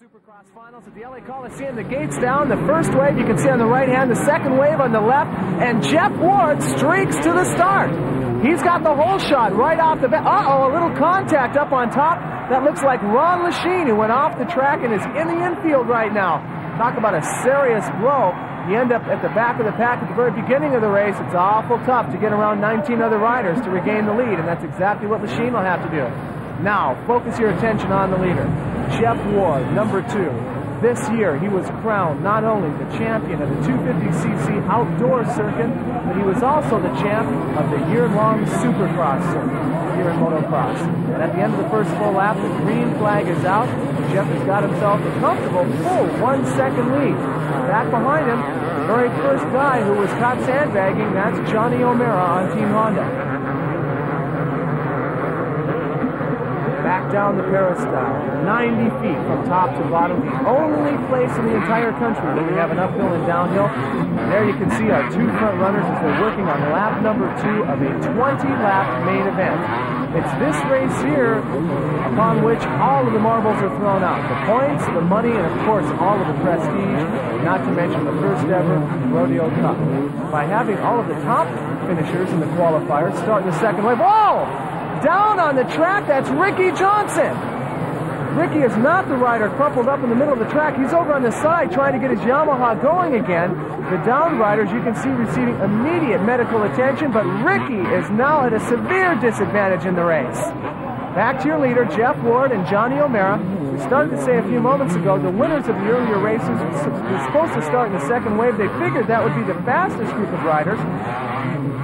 Supercross finals at the LA Coliseum. The gates down. The first wave you can see on the right hand, the second wave on the left, and Jeff Ward streaks to the start. He's got the whole shot right off the bat. Uh-oh, a little contact up on top. That looks like Ron Lachine, who went off the track and is in the infield right now. Talk about a serious blow. You end up at the back of the pack at the very beginning of the race. It's awful tough to get around 19 other riders to regain the lead, and that's exactly what Lachine will have to do. Now, focus your attention on the leader, Jeff Ward, number 2. This year, he was crowned not only the champion of the 250cc outdoor circuit, but he was also the champ of the year-long Supercross circuit here in motocross. And at the end of the first full lap, the green flag is out. Jeff has got himself a comfortable full 1 second lead. Back behind him, the very first guy who was caught sandbagging, that's Johnny O'Mara on Team Honda. Back down the peristyle, 90 feet from top to bottom, the only place in the entire country where we have an uphill and downhill. And there you can see our two front runners as they're working on lap number 2 of a 20-lap main event. It's this race here upon which all of the marbles are thrown out. The points, the money, and of course all of the prestige, not to mention the first ever Rodeo Cup. By having all of the top finishers in the qualifiers start in the second wave. Whoa! Down on the track, that's Ricky Johnson. Ricky is not the rider crumpled up in the middle of the track. He's over on the side trying to get his Yamaha going again. The down riders, you can see, receiving immediate medical attention, but Ricky is now at a severe disadvantage in the race. Back to your leader, Jeff Ward and Johnny O'Mara. We started to say a few moments ago, the winners of the earlier races were supposed to start in the second wave. They figured that would be the fastest group of riders.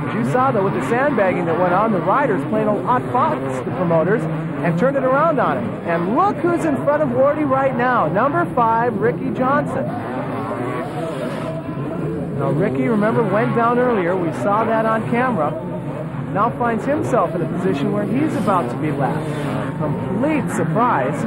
As you saw, though, with the sandbagging that went on, the riders played a lot fox, the promoters, and turned it around on him. And look who's in front of Wardy right now, number 5, Ricky Johnson. Now, Ricky, remember, went down earlier. We saw that on camera. Now finds himself in a position where he's about to be lapped. Complete surprise.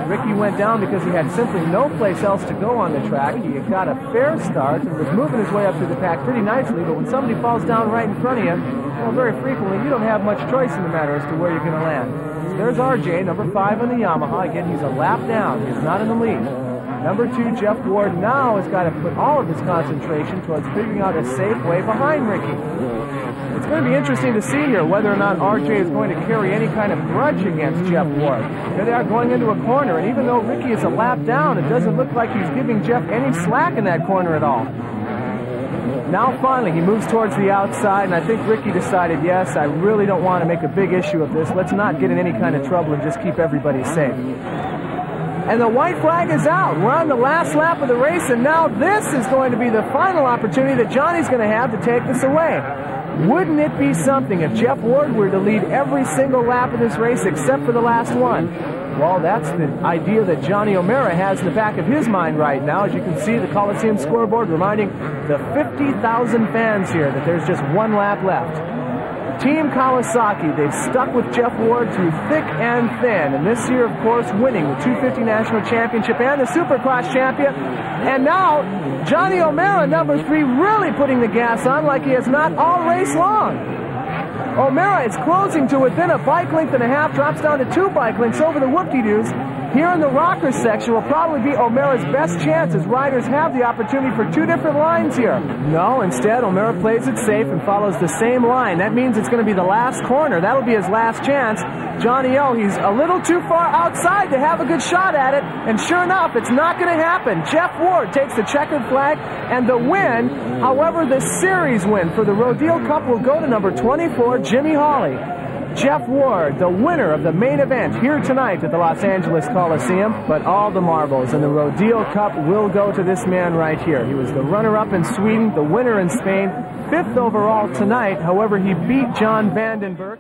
Ricky went down because he had simply no place else to go on the track. He had got a fair start and was moving his way up through the pack pretty nicely, but when somebody falls down right in front of you, well, very frequently you don't have much choice in the matter as to where you're going to land. So there's RJ, number 5 on the Yamaha. Again, he's a lap down. He's not in the lead. Number 2, Jeff Ward, now has got to put all of his concentration towards figuring out a safe way behind Ricky. It's going to be interesting to see here whether or not RJ is going to carry any kind of grudge against Jeff Ward. Here they are going into a corner, and even though Ricky is a lap down, it doesn't look like he's giving Jeff any slack in that corner at all. Now finally he moves towards the outside, and I think Ricky decided, yes, I really don't want to make a big issue of this. Let's not get in any kind of trouble and just keep everybody safe. And the white flag is out. We're on the last lap of the race, and now this is going to be the final opportunity that Johnny's going to have to take this away. Wouldn't it be something if Jeff Ward were to lead every single lap of this race except for the last one? Well, that's the idea that Johnny O'Mara has in the back of his mind right now. As you can see, the Coliseum scoreboard reminding the 50,000 fans here that there's just one lap left. Team Kawasaki, they've stuck with Jeff Ward through thick and thin, and this year, of course, winning the 250 National Championship and the Supercross Champion. And now, Johnny O'Mara, number 3, really putting the gas on like he has not all race long. O'Mara is closing to within a bike length and a half, drops down to 2 bike lengths over the whoop-de-doos. Here in the rocker section will probably be O'Mara's best chance, as riders have the opportunity for 2 different lines here. No, instead, O'Mara plays it safe and follows the same line. That means it's going to be the last corner. That'll be his last chance. Johnny O, he's a little too far outside to have a good shot at it, and sure enough, it's not going to happen. Jeff Ward takes the checkered flag and the win. However, the series win for the Rodeo Cup will go to number 24, Jimmy Hawley. Jeff Ward, the winner of the main event here tonight at the Los Angeles Coliseum, but all the marbles in the Rodeo Cup will go to this man right here. He was the runner-up in Sweden, the winner in Spain, 5th overall tonight. However, he beat John Vandenberg.